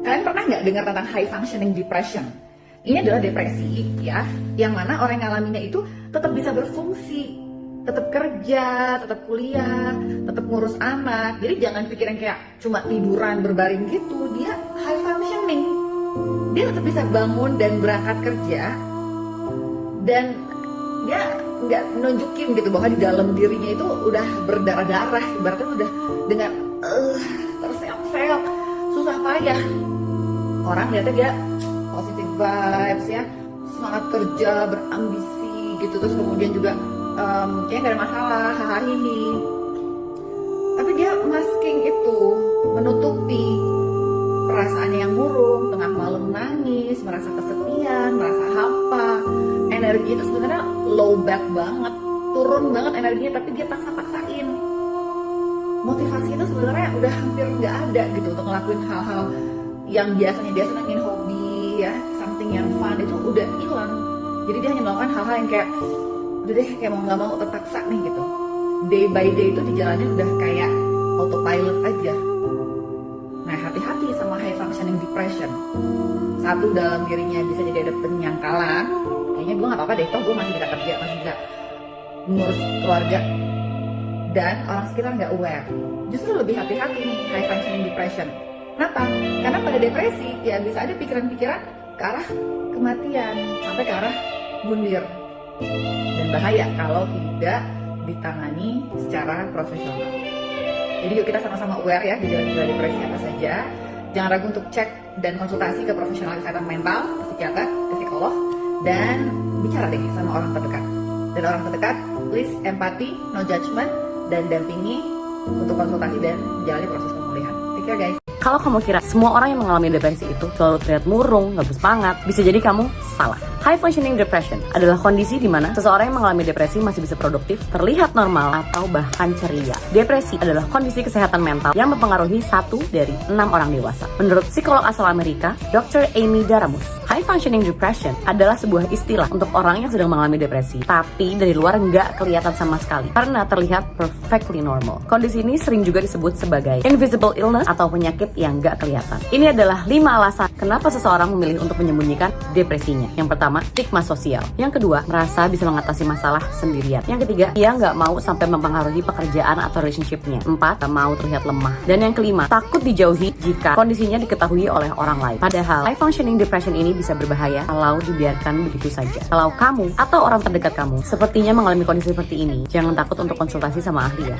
Kalian pernah nggak dengar tentang high functioning depression? Ini adalah depresi ya, yang mana orang yang ngalaminya itu tetap bisa berfungsi, tetap kerja, tetap kuliah, tetap ngurus anak. Jadi jangan pikirin kayak cuma tiduran berbaring gitu. Dia high functioning, dia tetap bisa bangun dan berangkat kerja, dan dia nggak nunjukin gitu bahwa di dalam dirinya itu udah berdarah-darah, ibaratnya udah dengan terseok-seok, susah payah. Orang lihatnya dia positive vibes ya, semangat kerja, berambisi gitu, terus kemudian juga kayaknya gak ada masalah, hahaha. Tapi dia masking itu, menutupi perasaannya yang murung, tengah malam nangis, merasa kesepian, merasa hampa. Energi itu sebenarnya low back banget, turun banget energinya, tapi dia paksa-paksain. Motivasi itu sebenarnya udah hampir nggak ada gitu untuk ngelakuin hal-hal yang biasanya dia senengin, hobi ya, something yang fun, itu udah hilang. Jadi dia hanya melakukan hal-hal yang kayak udah deh, kayak mau nggak mau terpaksa nih gitu. Day by day itu di jalannya udah kayak autopilot aja. Nah, hati-hati sama high functioning depression. Satu, dalam dirinya bisa jadi ada penyangkalan, kayaknya gue nggak apa-apa deh, toh gue masih bisa kerja, masih bisa ngurus keluarga, dan orang sekitar nggak aware. Justru lebih hati-hati nih high functioning depression. Kenapa? Karena pada depresi ya bisa ada pikiran-pikiran ke arah kematian, sampai ke arah bunuh. Dan bahaya kalau tidak ditangani secara profesional. Jadi yuk kita sama-sama aware ya gejala-gejala depresi apa saja. Jangan ragu untuk cek dan konsultasi ke profesional kesehatan mental, ke psikiater, ke psikolog, dan bicara deh sama orang terdekat. Dan orang terdekat, please empati, no judgment, dan dampingi untuk konsultasi dan menjalani proses pemulihan. Take care guys. Kalau kamu kira semua orang yang mengalami depresi itu selalu terlihat murung, gak bersemangat, bisa jadi kamu salah. High functioning depression adalah kondisi di mana seseorang yang mengalami depresi masih bisa produktif, terlihat normal, atau bahkan ceria. Depresi adalah kondisi kesehatan mental yang mempengaruhi 1 dari 6 orang dewasa. Menurut psikolog asal Amerika, Dr. Amy Daramus, high functioning depression adalah sebuah istilah untuk orang yang sedang mengalami depresi, tapi dari luar nggak kelihatan sama sekali karena terlihat perfectly normal. Kondisi ini sering juga disebut sebagai invisible illness atau penyakit yang nggak kelihatan. Ini adalah 5 alasan kenapa seseorang memilih untuk menyembunyikan depresinya. Yang pertama, stigma sosial. Yang kedua, merasa bisa mengatasi masalah sendirian. Yang ketiga, dia nggak mau sampai mempengaruhi pekerjaan atau relationship-nya. 4, nggak mau terlihat lemah. Dan yang kelima, takut dijauhi jika kondisinya diketahui oleh orang lain. Padahal, high functioning depression ini bisa berbahaya kalau dibiarkan begitu saja. Kalau kamu atau orang terdekat kamu sepertinya mengalami kondisi seperti ini, jangan takut untuk konsultasi sama ahli ya.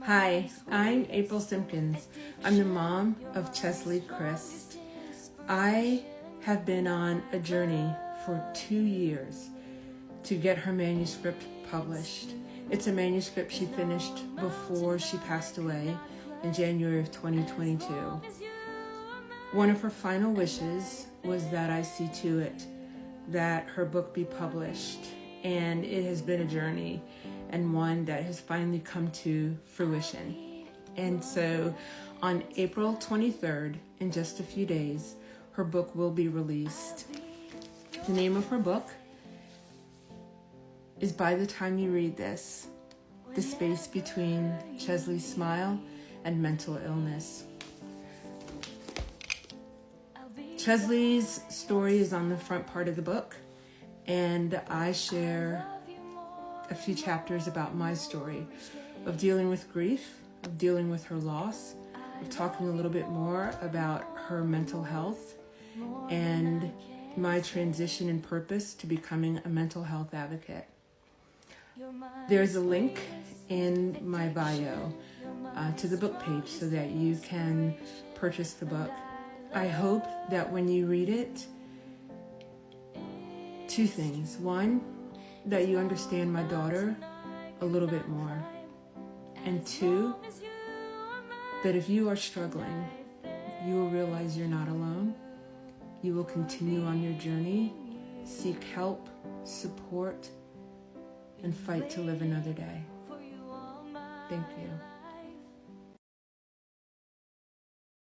Hi, I'm April Simpkins. I'm the mom of Chesley Christ. I have been on a journey for 2 years to get her manuscript published. It's a manuscript she finished before she passed away in January of 2022. One of her final wishes was that I see to it that her book be published, and it has been a journey and one that has finally come to fruition. And so on April 23rd, in just a few days, her book will be released. The name of her book is By the Time You Read This, The Space Between Chesley's Smile and Mental Illness. Chesley's story is on the front part of the book, and I share a few chapters about my story of dealing with grief, of dealing with her loss, of talking a little bit more about her mental health, and my transition and purpose to becoming a mental health advocate. There's a link in my bio to the book page so that you can purchase the book. I hope that when you read it, 2 things. 1, that you understand my daughter a little bit more. And 2, that if you are struggling, you will realize you're not alone. You will continue on your journey, seek help, support, and fight to live another day. Thank you.